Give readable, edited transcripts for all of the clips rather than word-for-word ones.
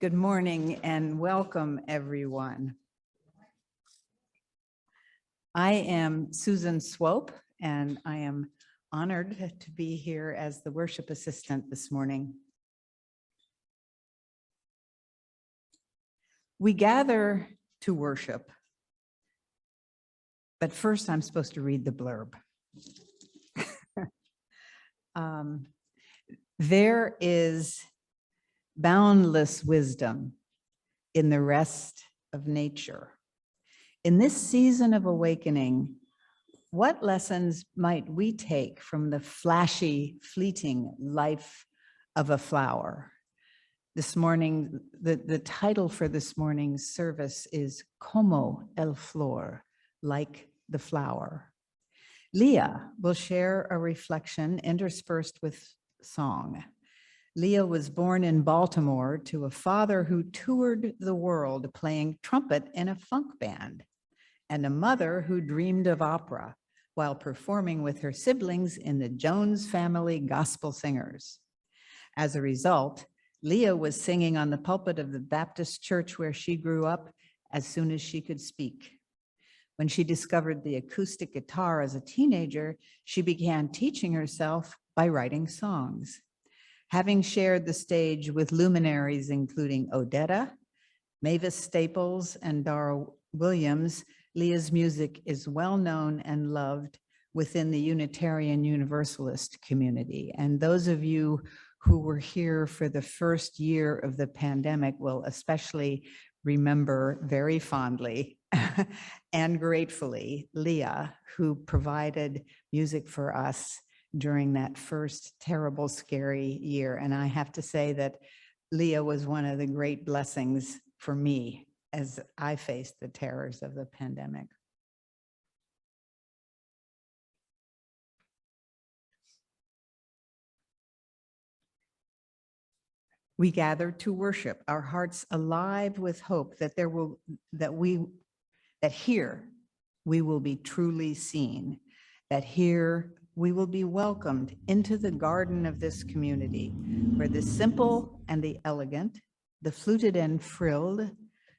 Good morning and welcome, everyone. I am Susan Swope, and I am honored to be here as the worship assistant this morning. We gather to worship, but first I'm supposed to read the blurb. There is boundless wisdom in the rest of nature. In this season of awakening, what lessons might we take from the flashy, fleeting life of a flower? This morning, the title for this morning's service is Como el Flor, like the flower. Leah will share a reflection interspersed with song. Leah was born in Baltimore to a father who toured the world playing trumpet in a funk band, and a mother who dreamed of opera while performing with her siblings in the Jones family gospel singers. As a result, Leah was singing on the pulpit of the Baptist church where she grew up as soon as she could speak. When she discovered the acoustic guitar as a teenager, she began teaching herself by writing songs. Having shared the stage with luminaries including Odetta, Mavis Staples, and Dar Williams, Leah's music is well known and loved within the Unitarian Universalist community. And those of you who were here for the first year of the pandemic will especially remember very fondly and gratefully Leah, who provided music for us during that first terrible, scary year. And I have to say that Leah was one of the great blessings for me as I faced the terrors of the pandemic. We gather to worship, our hearts alive with hope that here we will be truly seen, that here we will be welcomed into the garden of this community, where the simple and the elegant, the fluted and frilled,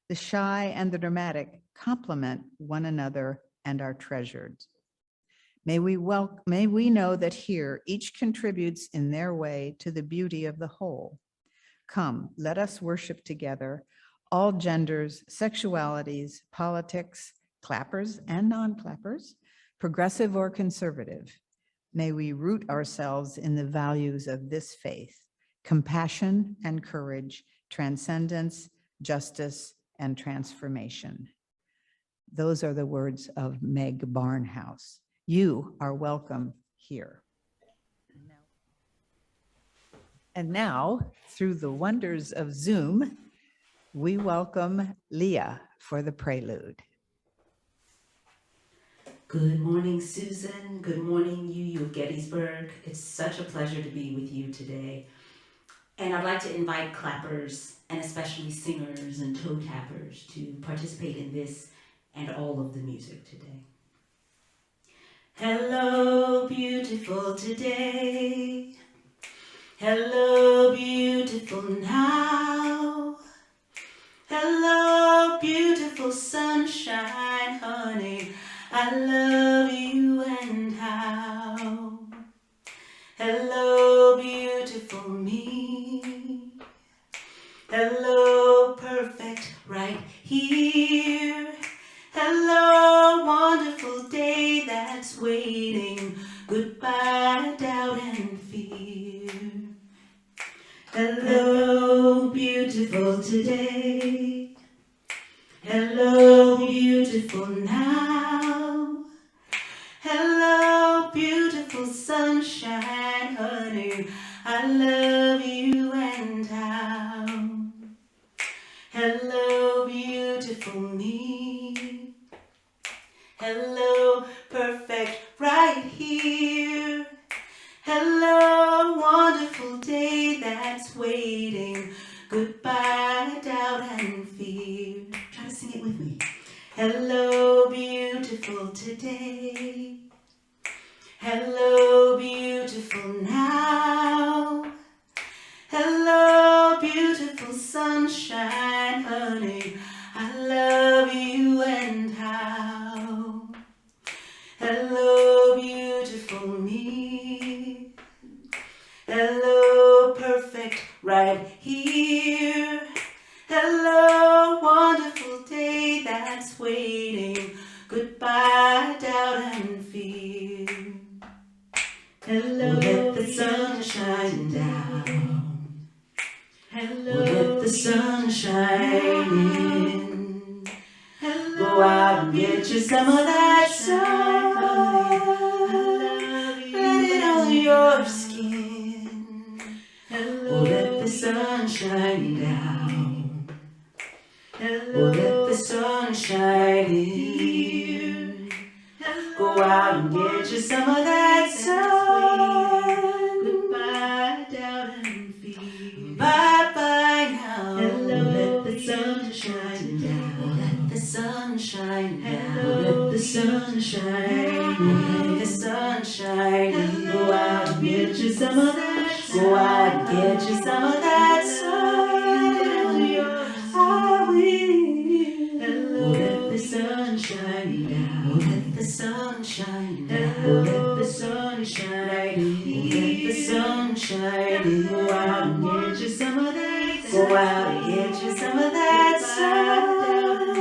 the shy and the dramatic complement one another and are treasured. May we know that here each contributes in their way to the beauty of the whole. Come, let us worship together, all genders, sexualities, politics, clappers and non-clappers, progressive or conservative. May we root ourselves in the values of this faith: compassion and courage, transcendence, justice, and transformation. Those are the words of Meg Barnhouse. You are welcome here. And now, through the wonders of Zoom, we welcome Leah for the prelude. Good morning, Susan. Good morning, you of Gettysburg. It's such a pleasure to be with you today. And I'd like to invite clappers, and especially singers and toe tappers, to participate in this and all of the music today. Hello, beautiful today. Hello, beautiful now. Hello, beautiful sunshine, honey. I love you and how. Hello, beautiful me. Hello, perfect right here. Hello, wonderful day that's waiting. Goodbye, doubt and fear. Hello, beautiful today. Hello, beautiful now. Hello, beautiful sunshine, honey. I love you and how. Hello, beautiful me. Hello, perfect right here. Hello, wonderful day that's waiting. Goodbye, doubt and fear. Try to sing it with me. Hello, beautiful today. Hello, beautiful now. Hello, beautiful sunshine. Hello, beautiful me. Hello, perfect right here. Hello, wonderful day that's waiting. Goodbye, doubt and fear. Hello, let the sun shine down. Hello, let the sun shine in. Hello, go out and get you some of that sun. Let it on your skin. Hello, let the sun shine down. Hello, let the sun shine in. Go out and get you some of that sun. Goodbye, doubt and fear. Bye bye now. Hello, let the sun shine down. Let the sun shine down. Let the sun shine. Let the sun shine. Go out and get you some of that sun. Go out and get you some of that sun. I will. Hello, let the sun shine down. Let the sun shine down. Let the sun shine. Let the sun shine. Go out and get you some of that. Go out and get you some of that sun.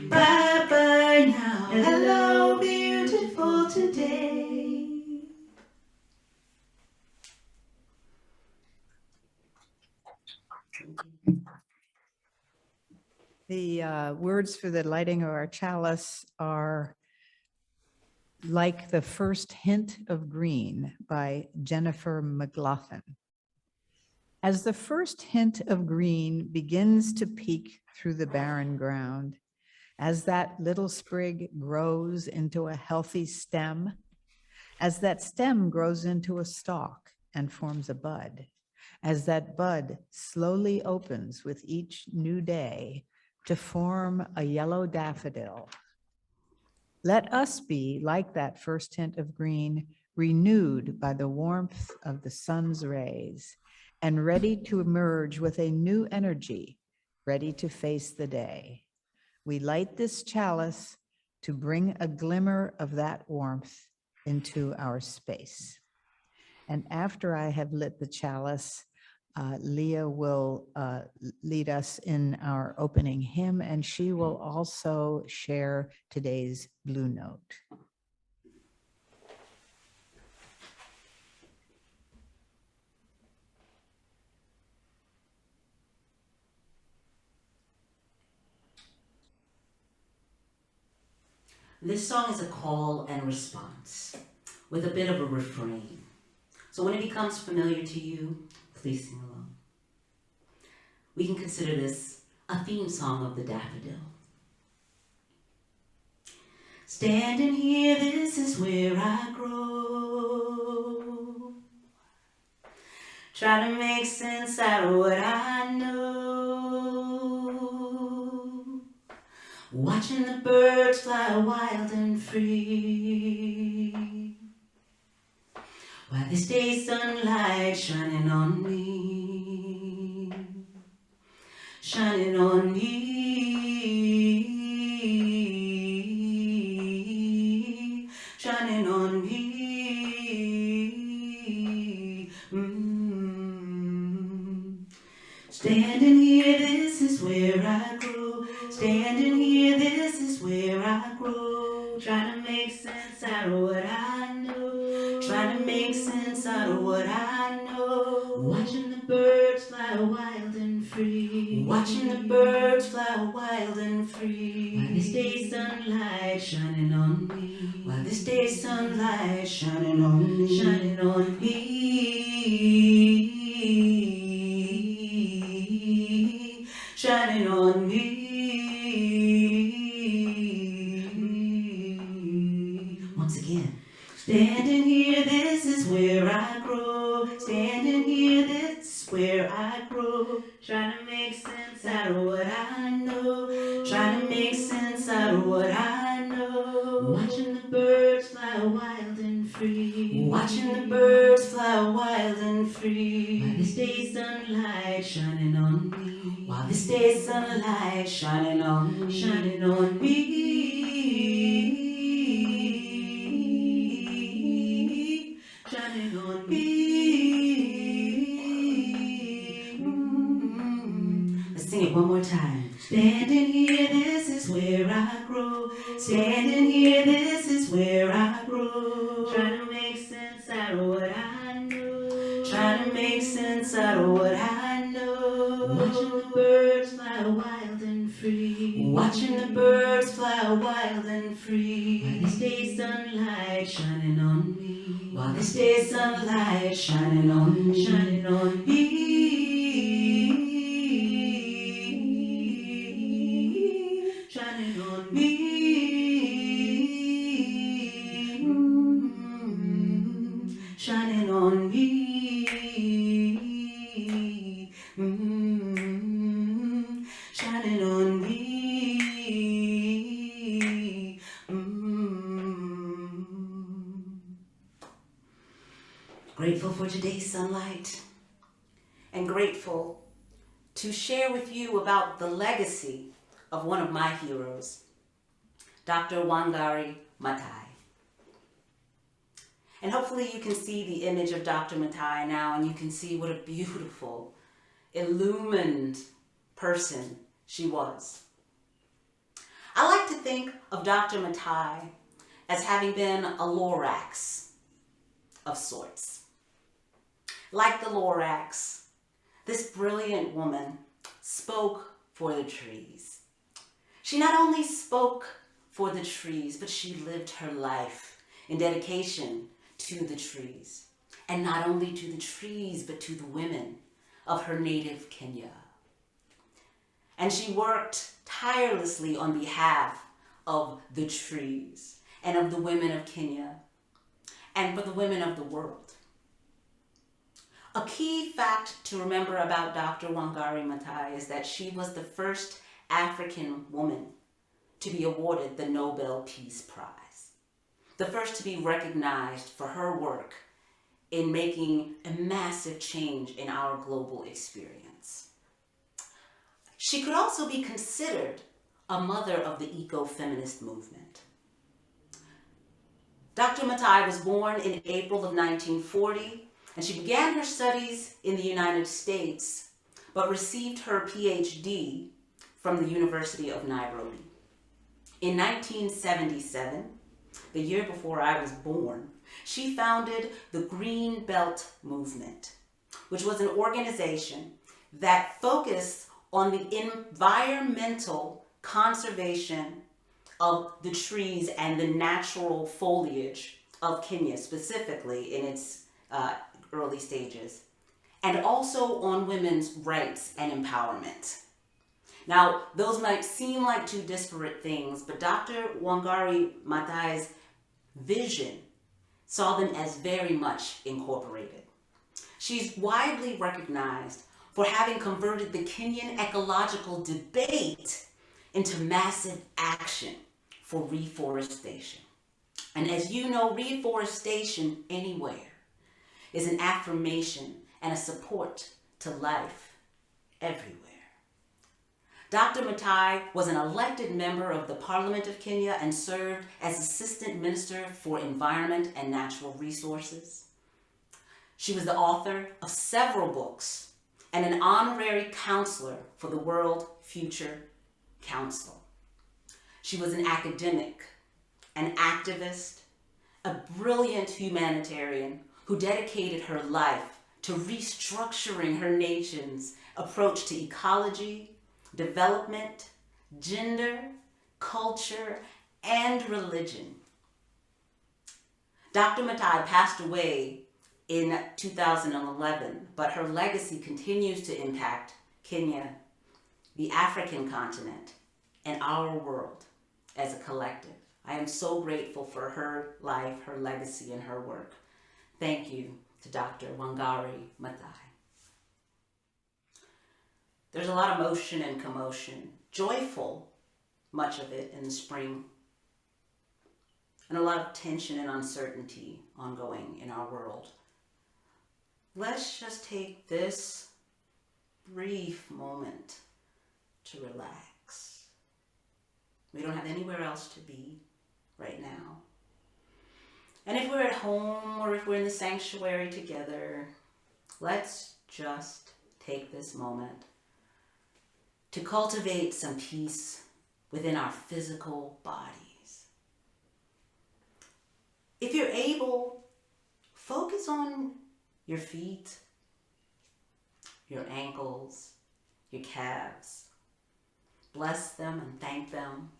Bye bye now. Hello, beautiful today. The words for the lighting of our chalice are Like the First Hint of Green by Jennifer McLaughlin. As the first hint of green begins to peek through the barren ground, as that little sprig grows into a healthy stem, as that stem grows into a stalk and forms a bud, as that bud slowly opens with each new day to form a yellow daffodil, let us be like that first hint of green, renewed by the warmth of the sun's rays and ready to emerge with a new energy, ready to face the day. We light this chalice to bring a glimmer of that warmth into our space. And after I have lit the chalice, Leah will lead us in our opening hymn, and she will also share today's Blue Note. This song is a call and response with a bit of a refrain. So when it becomes familiar to you, please sing along. We can consider this a theme song of the daffodil. Standing here, this is where I grow. Trying to make sense out of what I know. Watching the birds fly wild and free. While this day's sunlight shining on me, shining on me, shining on me. Standing here, this is where I grow. Standing here, this is where I grow. Trying to make sense out of what I know. Trying to make sense out of what I know. Watching the birds fly wild and free. Watching the birds fly wild and free. While this day's sunlight shining on me. While this day's sunlight shining on me. Shining on me. Shining on me. Once again. Standing here, this is where I grow. Standing here, this is where I grow. Trying to make sense out of what I know. Trying to make sense out of what I know. Watching the birds fly wild and free. Watching the birds fly wild and free. While this day's sunlight shining on me. While this day's sunlight shining on me. Shining on me. sing it one more time. Standing here, this is where I grow. Standing here, this is where I grow. Trying to make sense out of what I know. Trying to make sense out of what I know. Watching the birds fly wild and free. Watching the birds fly wild and free. While this day sunlight shining on me. While this day sunlight shining on me. Shining on me. Shining on me. Shining on me. Shining on me. Grateful for today's sunlight, and grateful to share with you about the legacy of one of my heroes, Dr. Wangari Maathai. And hopefully you can see the image of Dr. Maathai now, and you can see what a beautiful, illumined person she was. I like to think of Dr. Maathai as having been a Lorax of sorts. Like the Lorax, this brilliant woman spoke for the trees. She not only spoke for the trees, but she lived her life in dedication to the trees. And not only to the trees, but to the women of her native Kenya. And she worked tirelessly on behalf of the trees and of the women of Kenya and for the women of the world. A key fact to remember about Dr. Wangari Maathai is that she was the first African woman to be awarded the Nobel Peace Prize, the first to be recognized for her work in making a massive change in our global experience. She could also be considered a mother of the ecofeminist movement. Dr. Maathai was born in April of 1940, and she began her studies in the United States, but received her PhD from the University of Nairobi. In 1977, the year before I was born, she founded the Green Belt Movement, which was an organization that focused on the environmental conservation of the trees and the natural foliage of Kenya, specifically in its early stages, and also on women's rights and empowerment. Now, those might seem like two disparate things, but Dr. Wangari Maathai's vision saw them as very much incorporated. She's widely recognized for having converted the Kenyan ecological debate into massive action for reforestation. And as you know, reforestation anywhere is an affirmation and a support to life everywhere. Dr. Maathai was an elected member of the Parliament of Kenya and served as Assistant Minister for Environment and Natural Resources. She was the author of several books and an honorary counselor for the World Future Council. She was an academic, an activist, a brilliant humanitarian who dedicated her life to restructuring her nation's approach to ecology, development, gender, culture, and religion. Dr. Maathai passed away in 2011, but her legacy continues to impact Kenya, the African continent, and our world as a collective. I am so grateful for her life, her legacy, and her work. Thank you to Dr. Wangari Maathai. There's a lot of motion and commotion, joyful, much of it in the spring, and a lot of tension and uncertainty ongoing in our world. Let's just take this brief moment to relax. We don't have anywhere else to be right now. And if we're at home or if we're in the sanctuary together, let's just take this moment to cultivate some peace within our physical bodies. If you're able, focus on your feet, your ankles, your calves. Bless them and thank them.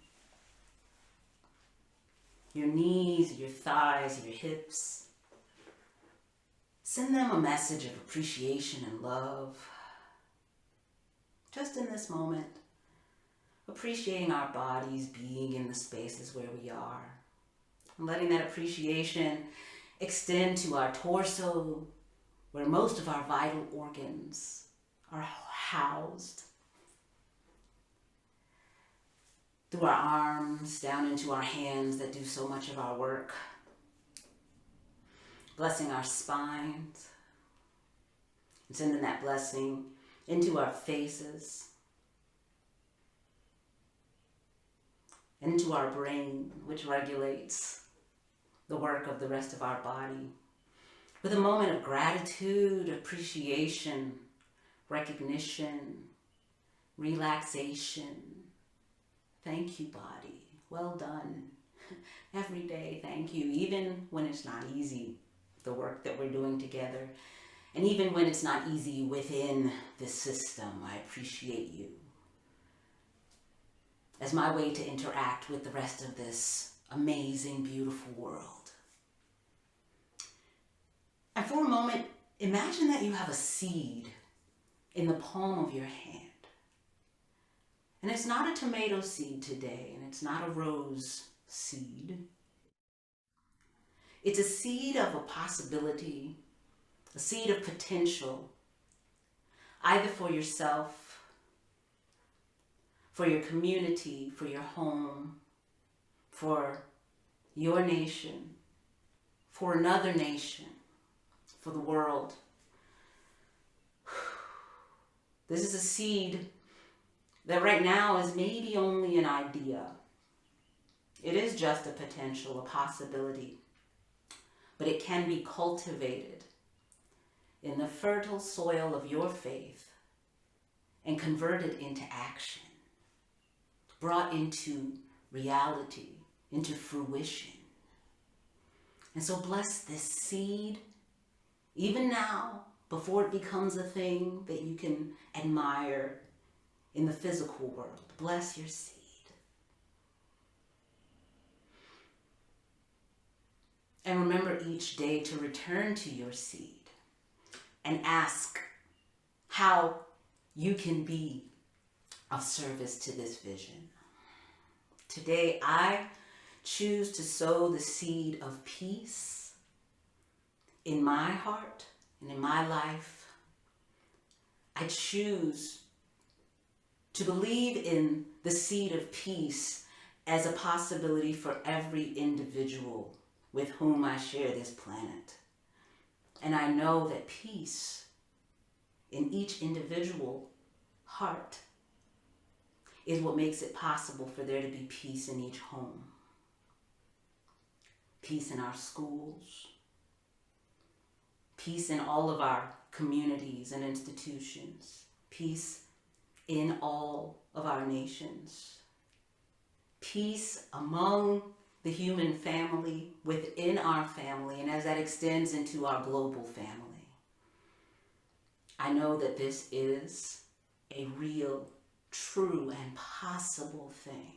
Your knees, your thighs, your hips. Send them a message of appreciation and love. Just in this moment, appreciating our bodies being in the spaces where we are. And letting that appreciation extend to our torso, where most of our vital organs are housed. Through our arms, down into our hands that do so much of our work. Blessing our spines, and sending that blessing into our faces, and into our brain, which regulates the work of the rest of our body. With a moment of gratitude, appreciation, recognition, relaxation. Thank you, body. Well done. Every day, thank you. Even when it's not easy, the work that we're doing together. And even when it's not easy within this system, I appreciate you. As my way to interact with the rest of this amazing, beautiful world. And for a moment, imagine that you have a seed in the palm of your hand. And it's not a tomato seed today, and it's not a rose seed. It's a seed of a possibility, a seed of potential, either for yourself, for your community, for your home, for your nation, for another nation, for the world. This is a seed that right now is maybe only an idea. It is just a potential, a possibility, but it can be cultivated in the fertile soil of your faith and converted into action, brought into reality, into fruition. And so bless this seed, even now, before it becomes a thing that you can admire in the physical world. Bless your seed. And remember each day to return to your seed and ask how you can be of service to this vision. Today, I choose to sow the seed of peace in my heart and in my life. I choose to believe in the seed of peace as a possibility for every individual with whom I share this planet. And I know that peace in each individual heart is what makes it possible for there to be peace in each home. Peace in our schools. Peace in all of our communities and institutions. Peace in all of our nations. Peace among the human family, within our family, and as that extends into our global family. I know that this is a real, true, and possible thing,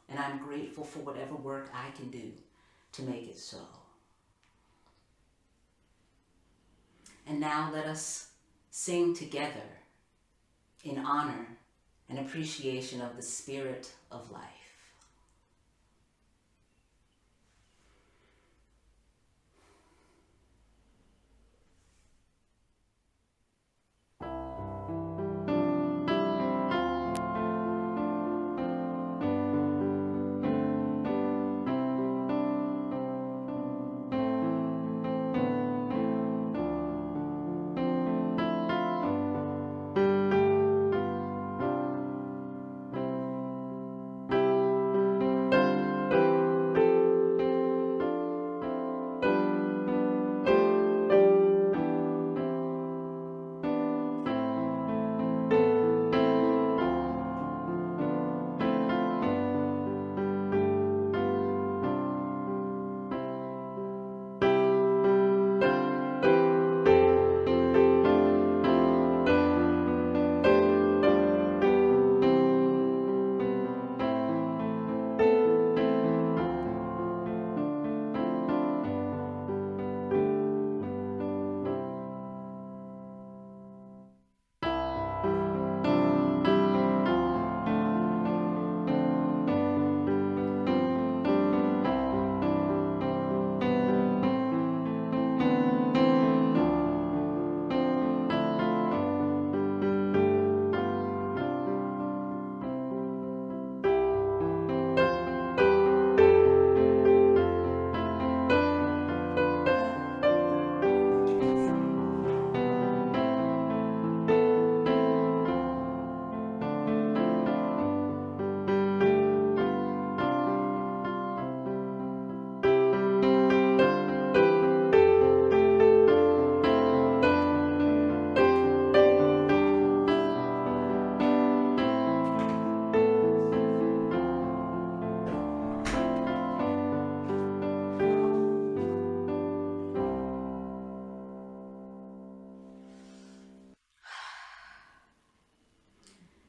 and I'm grateful for whatever work I can do to make it so. And now let us sing together in honor and appreciation of the spirit of life.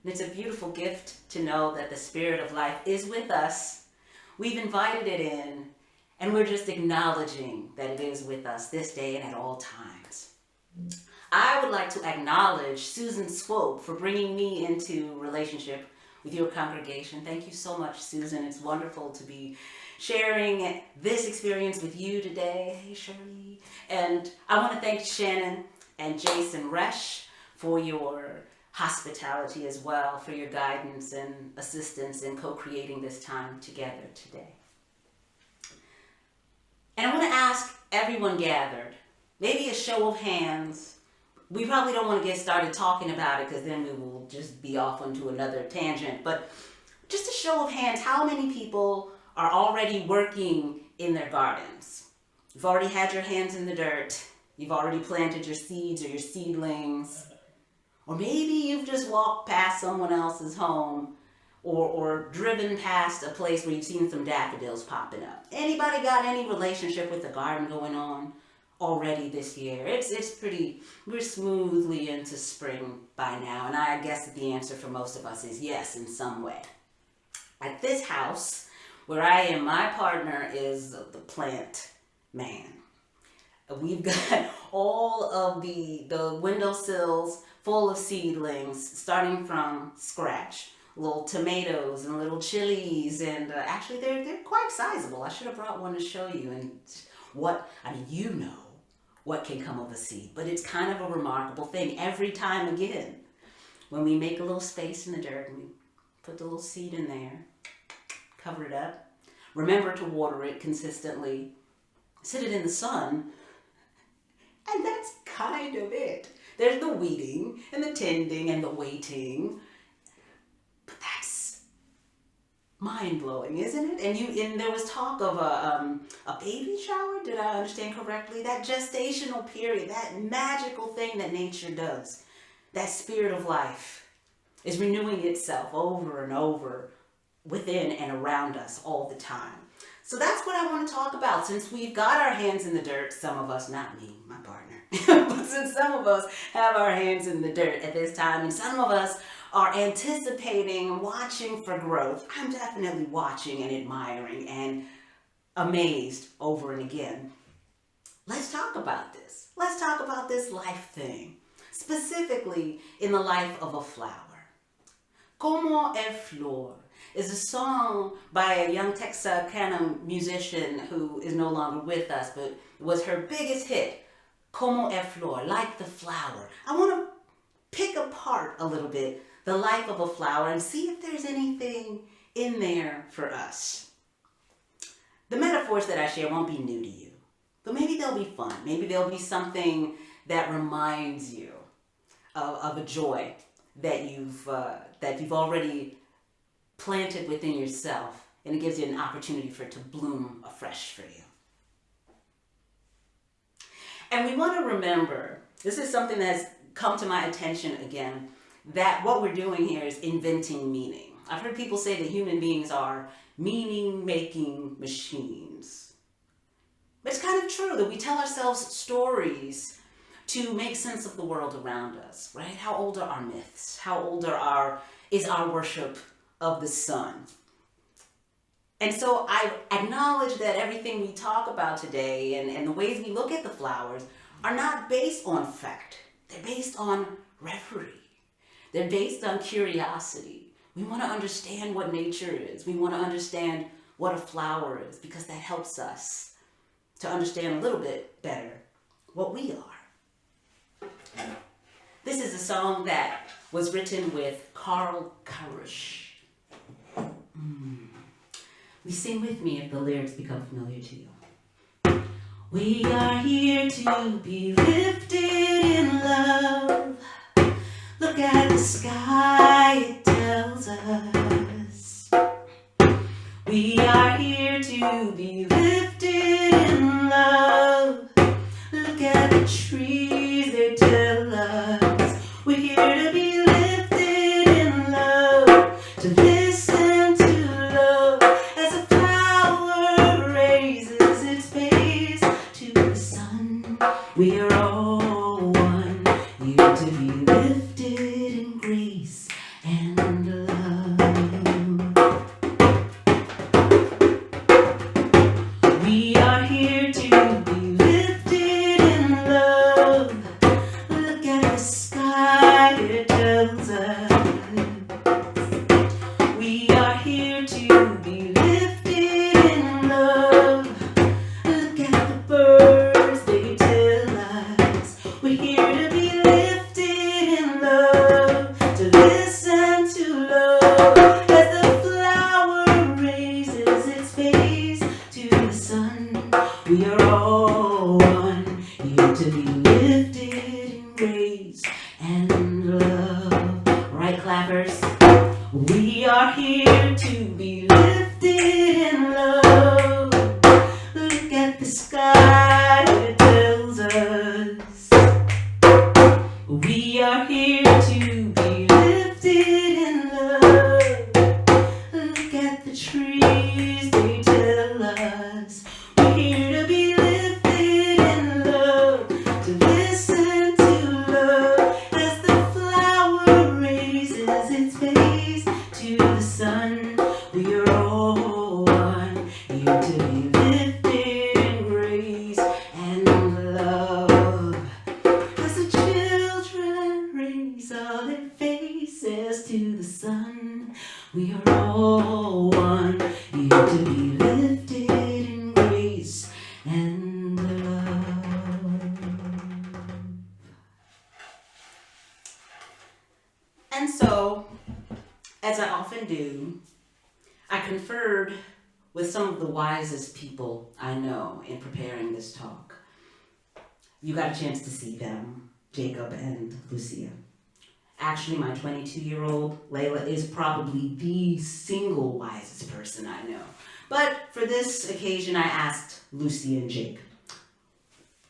And it's a beautiful gift to know that the spirit of life is with us. We've invited it in, and we're just acknowledging that it is with us this day and at all times. I would like to acknowledge Susan Swope for bringing me into relationship with your congregation. Thank you so much, Susan. It's wonderful to be sharing this experience with you today. Hey, Shirley. And I want to thank Shannon and Jason Resch for your hospitality as well, for your guidance and assistance in co-creating this time together today. And I want to ask everyone gathered, maybe a show of hands. We probably don't want to get started talking about it because then we will just be off onto another tangent. But just a show of hands, how many people are already working in their gardens? You've already had your hands in the dirt. You've already planted your seeds or your seedlings. Or maybe you've just walked past someone else's home or driven past a place where you've seen some daffodils popping up. Anybody got any relationship with the garden going on already this year? It's pretty, we're smoothly into spring by now, and I guess that the answer for most of us is yes in some way. At this house, where I am, my partner is the plant man. We've got all of the windowsills full of seedlings, starting from scratch. Little tomatoes and little chilies, and actually they're quite sizable. I should have brought one to show you. And you know what can come of a seed, but it's kind of a remarkable thing. Every time again, when we make a little space in the dirt and we put the little seed in there, cover it up, remember to water it consistently, sit it in the sun, and that's kind of it. There's the weeding and the tending and the waiting. But that's mind-blowing, isn't it? And there was talk of a baby shower, did I understand correctly? That gestational period, that magical thing that nature does, that spirit of life is renewing itself over and over within and around us all the time. So that's what I want to talk about. Since we've got our hands in the dirt, some of us, not me, my partner, but since some of us have our hands in the dirt at this time, and some of us are anticipating, watching for growth, I'm definitely watching and admiring and amazed over and again. Let's talk about this. Let's talk about this life thing, specifically in the life of a flower. Como es Flor is a song by a young Texarkana musician who is no longer with us, but was her biggest hit, Como es Flor, like the flower. I want to pick apart a little bit the life of a flower and see if there's anything in there for us. The metaphors that I share won't be new to you, but maybe they'll be fun. Maybe they'll be something that reminds you of a joy that you've already planted within yourself, and it gives you an opportunity for it to bloom afresh for you. And we want to remember, this is something that has come to my attention again, that what we're doing here is inventing meaning. I've heard people say that human beings are meaning-making machines. But it's kind of true that we tell ourselves stories to make sense of the world around us, right? How old are our myths? How old is our worship of the sun? And so I acknowledge that everything we talk about today and the ways we look at the flowers are not based on fact. They're based on reverie. They're based on curiosity. We want to understand what nature is. We want to understand what a flower is, because that helps us to understand a little bit better what we are. This is a song that was written with Carl Karush. We sing with me if the lyrics become familiar to you. We are here to be lifted in love. Look at the sky, it tells us. We are here to be lifted in love. Look at the trees, they tell us. We're here to be lifted in love, to listen to love as a flower raises its face to the sun. We are all one, here to be lifted in grace and all one, here to be lifted in grace and love. Right, clappers? We are here to be lifted in love. Look at the sky, it tells us we are here to be lifted in love. Look at the trees, they tell us we're here to be lifted in love. To listen to love as the flower raises its face to the sun. We are all one, here to be lifted in grace and love. As the children raise all their faces to the sun, we are all one, here to be lifted in grace and love. And so, as I often do, I conferred with some of the wisest people I know in preparing this talk. You got a chance to see them, Jacob and Lucia. Actually, my 22-year-old Layla is probably the single wisest person I know. But for this occasion, I asked Lucia and Jake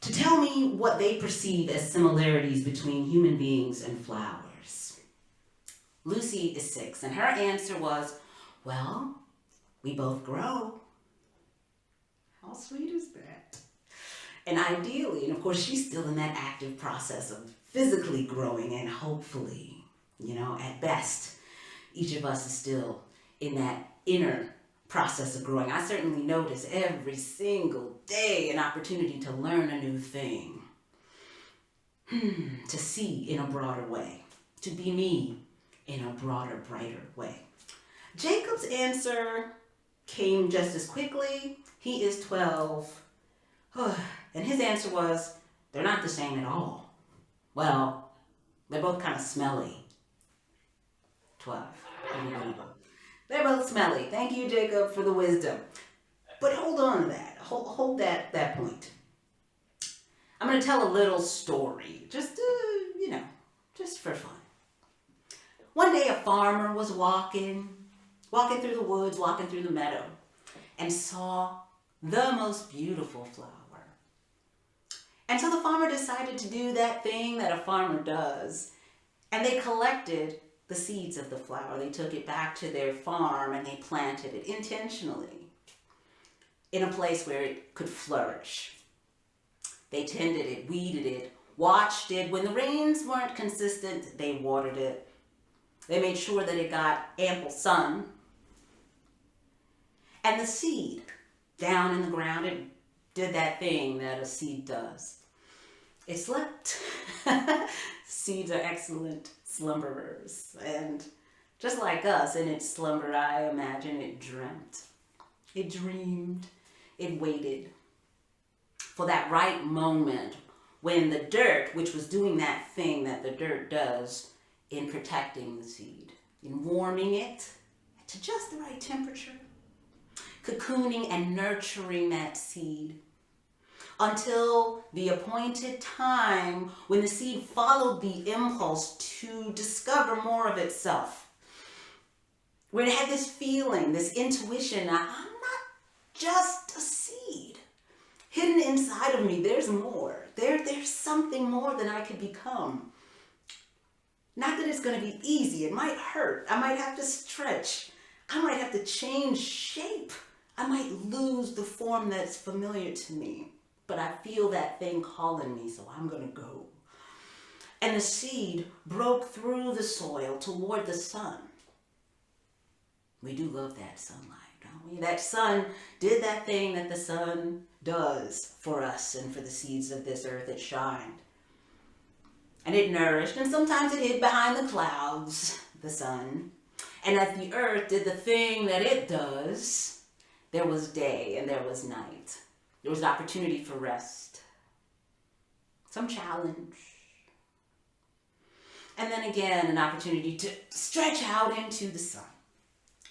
to tell me what they perceive as similarities between human beings and flowers. Lucy is 6, and her answer was, well, we both grow. How sweet is that? And ideally, and of course she's still in that active process of physically growing, and hopefully, at best, each of us is still in that inner process of growing. I certainly notice every single day an opportunity to learn a new thing, to see in a broader way, to be me in a broader, brighter way. Jacob's answer came just as quickly. He is 12. And his answer was, they're not the same at all. Well, they're both kind of smelly. 12. They're both smelly. Thank you, Jacob, for the wisdom. But hold on to that. Hold that point. I'm going to tell a little story, just for fun. One day a farmer was walking through the woods, walking through the meadow, and saw the most beautiful flower. And so the farmer decided to do that thing that a farmer does, and they collected the seeds of the flower. They took it back to their farm and they planted it intentionally in a place where it could flourish. They tended it, weeded it, watched it. When the rains weren't consistent, they watered it. They made sure that it got ample sun. And the seed down in the ground, it did that thing that a seed does. It slept. Seeds are excellent slumberers. And just like us, in its slumber, I imagine it dreamt. It dreamed. It waited for that right moment when the dirt, which was doing that thing that the dirt does in protecting the seed, in warming it to just the right temperature, cocooning and nurturing that seed until the appointed time when the seed followed the impulse to discover more of itself. When it had this feeling, this intuition, I'm not just a seed. Hidden inside of me, there's more. There's something more than I could become. Not that it's going to be easy. It might hurt. I might have to stretch. I might have to change shape. I might lose the form that's familiar to me. But I feel that thing calling me, so I'm going to go. And the seed broke through the soil toward the sun. We do love that sunlight, don't we? That sun did that thing that the sun does for us and for the seeds of this earth. It shined. And it nourished, and sometimes it hid behind the clouds, the sun. And as the earth did the thing that it does, there was day and there was night. There was an opportunity for rest, some challenge, and then again an opportunity to stretch out into the sun.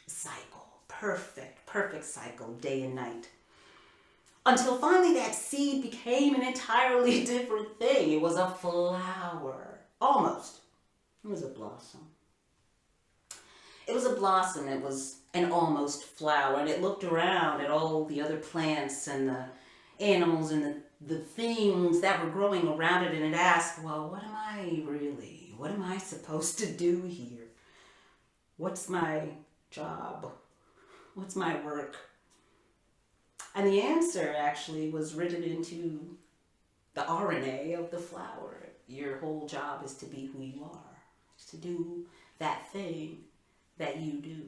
Cycle, perfect cycle, day and night. until finally that seed became an entirely different thing. It was a flower, almost. It was a blossom. It was a blossom. It was an almost flower, and it looked around at all the other plants and the animals and the things that were growing around it, and it asked, well, what am I really? What am I supposed to do here? What's my job? What's my work? And the answer actually was written into the RNA of the flower. Your whole job is to be who you are, is to do that thing that you do.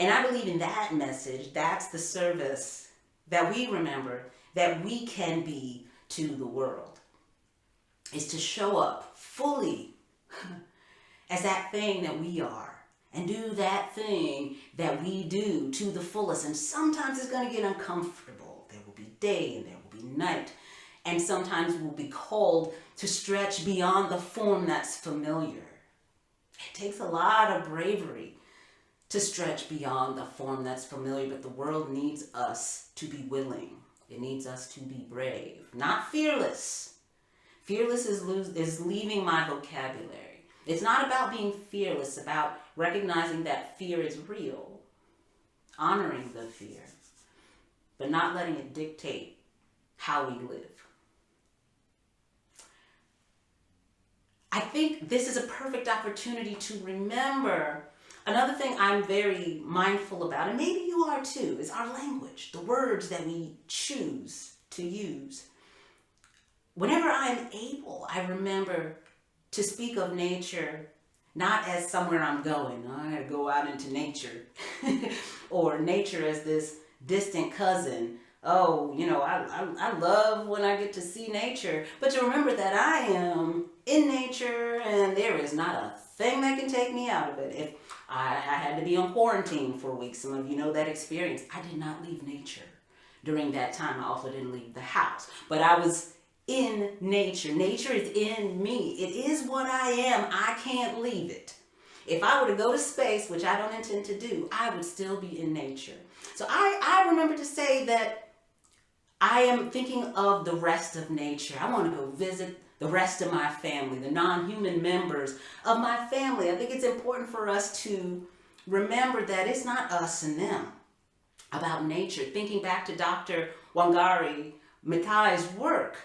And I believe in that message. That's the service that we remember that we can be to the world, is to show up fully as that thing that we are and do that thing that we do to the fullest. And sometimes it's going to get uncomfortable. There will be day and there will be night. And sometimes we'll be called to stretch beyond the form that's familiar. It takes a lot of bravery to stretch beyond the form that's familiar, but the world needs us to be willing. It needs us to be brave, not fearless. Fearless is leaving my vocabulary. It's not about being fearless, about recognizing that fear is real, honoring the fear, but not letting it dictate how we live. I think this is a perfect opportunity to remember. Another thing I'm very mindful about, and maybe you are too, is our language, the words that we choose to use. Whenever I'm able, I remember to speak of nature not as somewhere I'm going. I gotta go out into nature. Or nature as this distant cousin. Oh, I love when I get to see nature. But to remember that I am in nature and there is not a thing that can take me out of it. If I had to be on quarantine for a week, some of you know that experience. I did not leave nature during that time. I also didn't leave the house. But I was in nature. Nature is in me. It is what I am. I can't leave it. If I were to go to space, which I don't intend to do, I would still be in nature. So I remember to say that I am thinking of the rest of nature. I want to go visit the rest of my family, the non-human members of my family. I think it's important for us to remember that it's not us and them about nature. Thinking back to Dr. Wangari Maathai's work,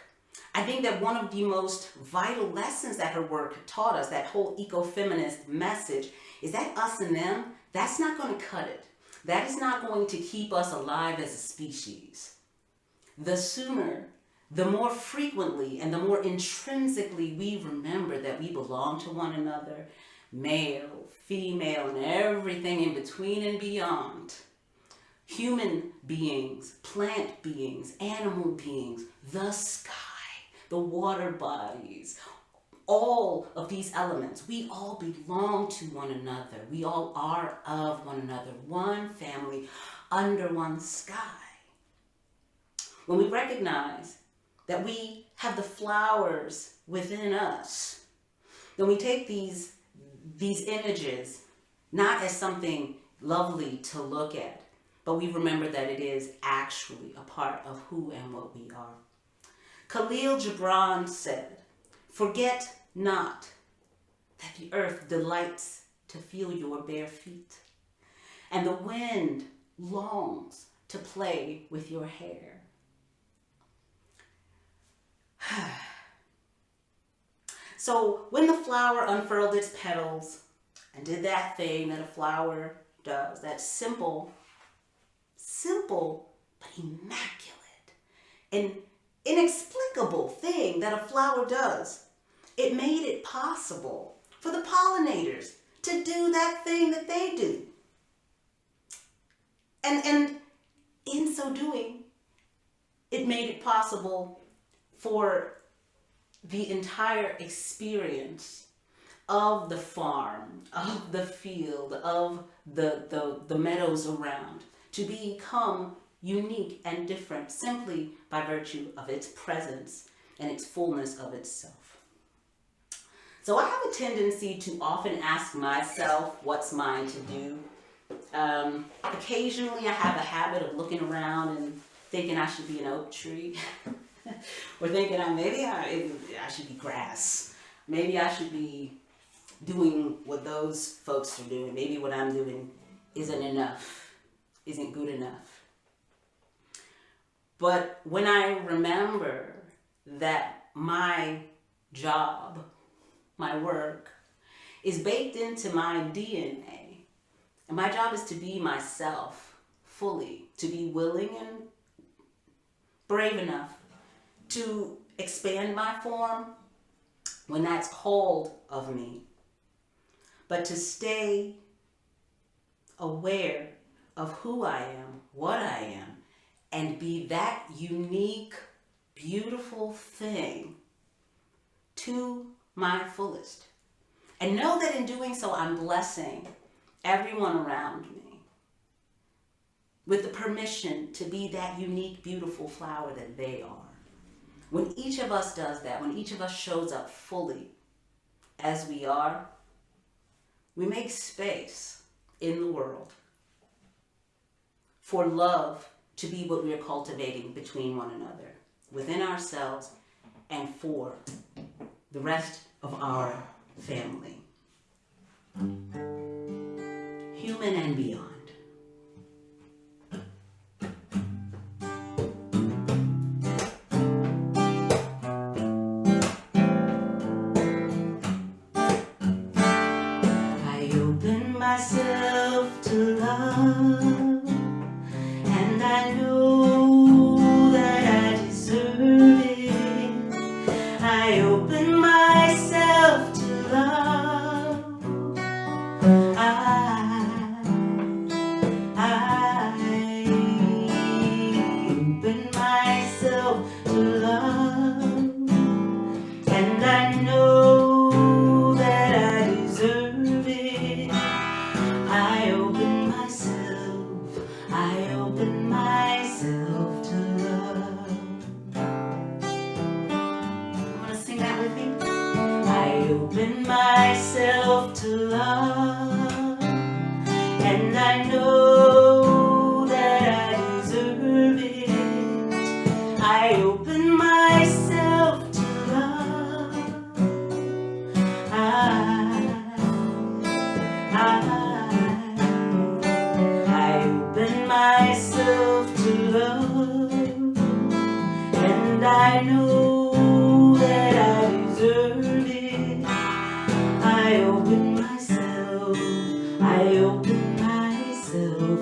I think that one of the most vital lessons that her work taught us, that whole ecofeminist message, is that us and them, that's not going to cut it. That is not going to keep us alive as a species. The sooner, the more frequently, and the more intrinsically we remember that we belong to one another, male, female, and everything in between and beyond. Human beings, plant beings, animal beings, the sky, the water bodies, all of these elements, we all belong to one another. We all are of one another, one family under one sky. When we recognize that we have the flowers within us, then we take these images not as something lovely to look at, but we remember that it is actually a part of who and what we are. Khalil Gibran said, "Forget not that the earth delights to feel your bare feet, and the wind longs to play with your hair." So when the flower unfurled its petals and did that thing that a flower does, that simple but immaculate and inexplicable thing that a flower does, it made it possible for the pollinators to do that thing that they do. And in so doing, it made it possible for the entire experience of the farm, of the field, of the meadows around to become unique and different simply by virtue of its presence and its fullness of itself. So I have a tendency to often ask myself what's mine to do. Occasionally I have a habit of looking around and thinking I should be an oak tree. Or thinking maybe I should be grass. Maybe I should be doing what those folks are doing. Maybe what I'm doing isn't enough, isn't good enough. But when I remember that my job, my work, is baked into my DNA, and my job is to be myself fully, to be willing and brave enough to expand my form when that's called of me, but to stay aware of who I am, what I am, and be that unique, beautiful thing to my fullest. And know that in doing so, I'm blessing everyone around me with the permission to be that unique, beautiful flower that they are. When each of us does that, when each of us shows up fully as we are, we make space in the world for love to be what we are cultivating between one another, within ourselves, and for the rest of our family. Human and beyond. Myself to love, and I know that I deserve it. I open myself to love. I open myself to love, and I know that I deserve it. I open myself to love. You want to sing that with me? I open myself to love, and I know that I deserve it. I open myself to love. I open myself to love, and I know that I deserve it. I open myself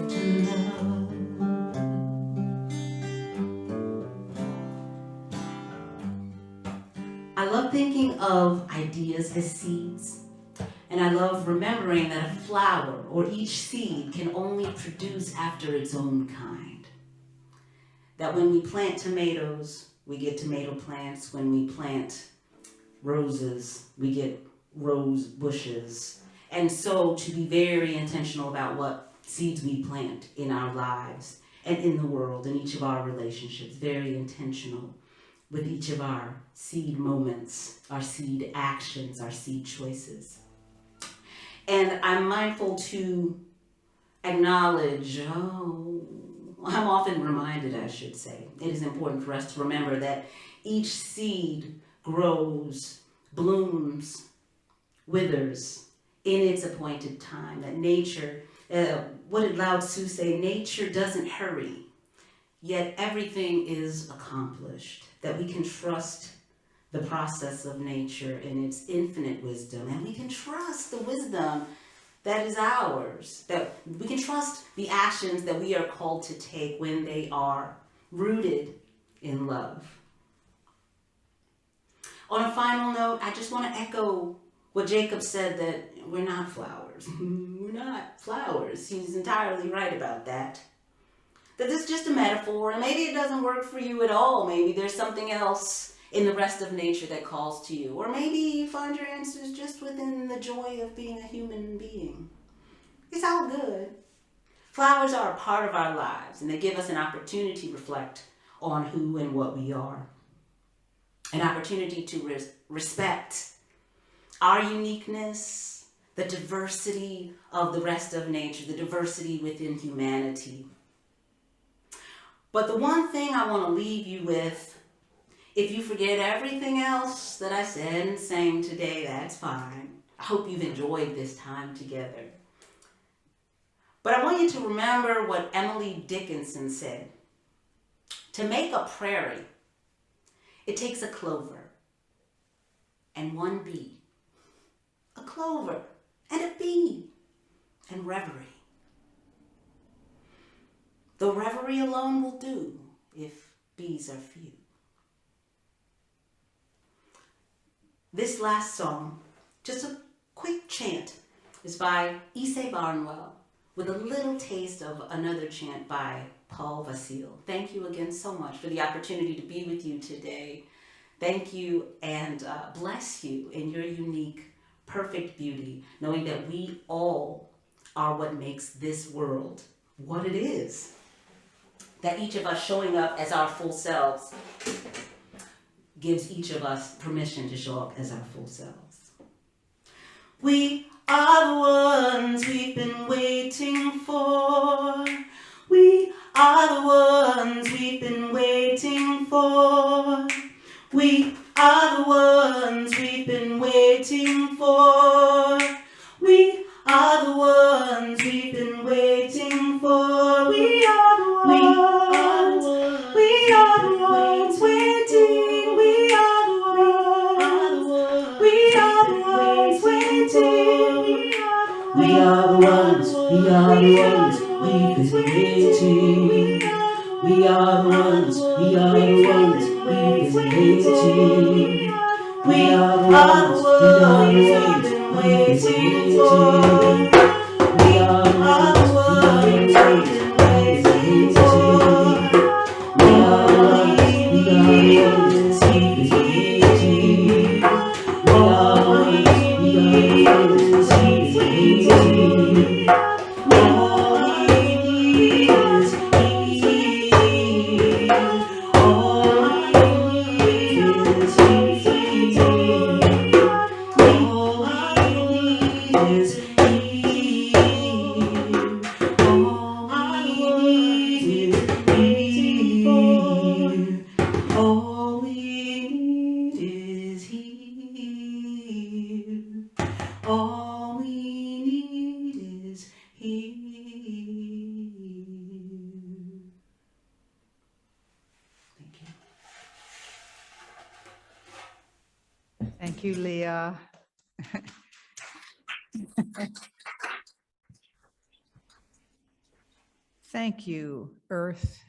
to love. I love thinking of ideas as seeds. And I love remembering that a flower or each seed can only produce after its own kind. That when we plant tomatoes, we get tomato plants. When we plant roses, we get rose bushes. And so to be very intentional about what seeds we plant in our lives and in the world, in each of our relationships, very intentional with each of our seed moments, our seed actions, our seed choices. And I'm mindful to acknowledge, I'm often reminded, I should say, it is important for us to remember that each seed grows, blooms, withers in its appointed time. That nature, what did Lao Tzu say? Nature doesn't hurry, yet everything is accomplished. That we can trust the process of nature in its infinite wisdom, and we can trust the wisdom that is ours, that we can trust the actions that we are called to take when they are rooted in love. On a final note, I just want to echo what Jacob said, that we're not flowers. We're not flowers. He's entirely right about that. That this is just a metaphor, and maybe it doesn't work for you at all. Maybe there's something else in the rest of nature that calls to you. Or maybe you find your answers just within the joy of being a human being. It's all good. Flowers are a part of our lives, and they give us an opportunity to reflect on who and what we are. An opportunity to respect our uniqueness, the diversity of the rest of nature, the diversity within humanity. But the one thing I want to leave you with, if you forget everything else that I said and sang today, that's fine. I hope you've enjoyed this time together. But I want you to remember what Emily Dickinson said. To make a prairie, it takes a clover and one bee. A clover and a bee and reverie. Though reverie alone will do if bees are few. This last song, just a quick chant, is by Issei Barnwell, with a little taste of another chant by Paul Vasile. Thank you again so much for the opportunity to be with you today. Thank you and bless you in your unique, perfect beauty, knowing that we all are what makes this world what it is. That each of us showing up as our full selves gives each of us permission to show up as our full selves. We are the ones we've been waiting for. We are the ones we've been waiting for. We are the ones we've been waiting for. We are the ones we've been waiting for. We are the ones. We are the ones waiting. We are the ones. We are the ones waiting. We are the ones. We are the ones we've been waiting. We are the ones. We are the ones we've been waiting. We are the ones we've been waiting for. We are the ones we've been waiting for. We are the ones we've been waiting. We are the ones we've been waiting. All we need is healing. All we need is healing. All we need is healing. All we need is healing. All we need is healing. All we need is healing. Thank you. Thank you, Leah. Thank you, Earth,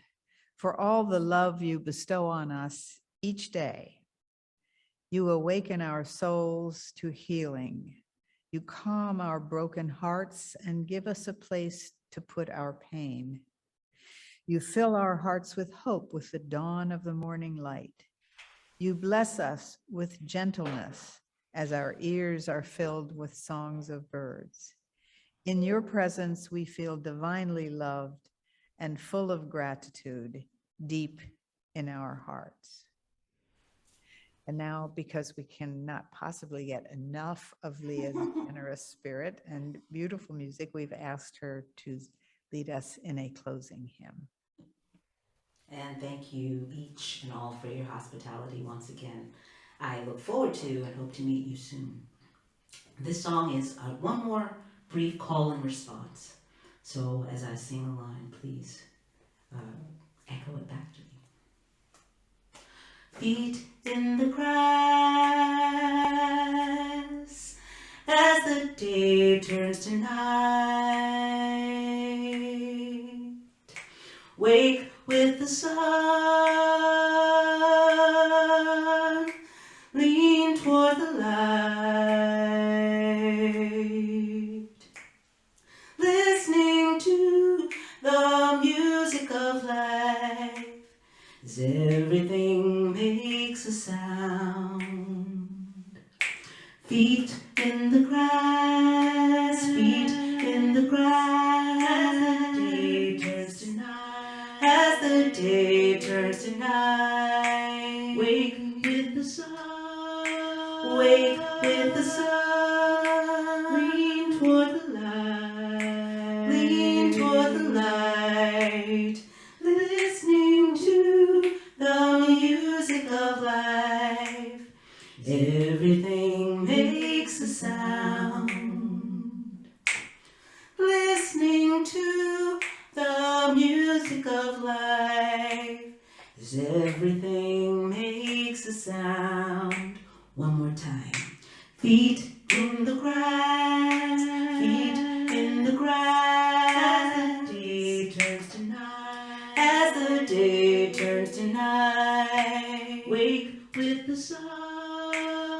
for all the love you bestow on us each day. You awaken our souls to healing. You calm our broken hearts and give us a place to put our pain. You fill our hearts with hope with the dawn of the morning light. You bless us with gentleness as our ears are filled with songs of birds. In your presence, we feel divinely loved and full of gratitude deep in our hearts. And now, because we cannot possibly get enough of Leah's generous spirit and beautiful music, we've asked her to lead us in a closing hymn. And thank you each and all for your hospitality once again. I look forward to and hope to meet you soon. This song is one more brief call and response. So as I sing a line, please echo it back to me. Feet in the grass as the day turns to night. Wake with the sun, lean toward the light, listening to the music of life as everything makes a sound. Feet in the grass, feet in the grass, as the day turns to night. Wake with the sun, wake with the sun, lean Everything makes a sound. Listening to the music of life. As everything makes a sound. One more time. Feet in the grass, feet in the grass. As the day turns to night, as the day turns to night. Wake with the sun,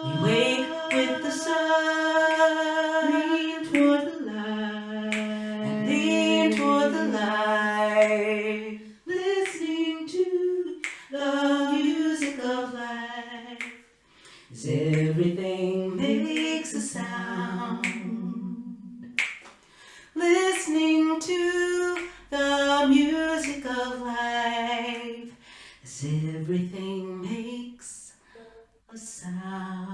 we wake with the sun. Lean toward the light, and lean toward the light. Listening to the music of life. As everything makes a sound. Listening to the music of life. As everything makes a sound.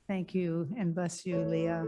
Thank you and bless you, Leah.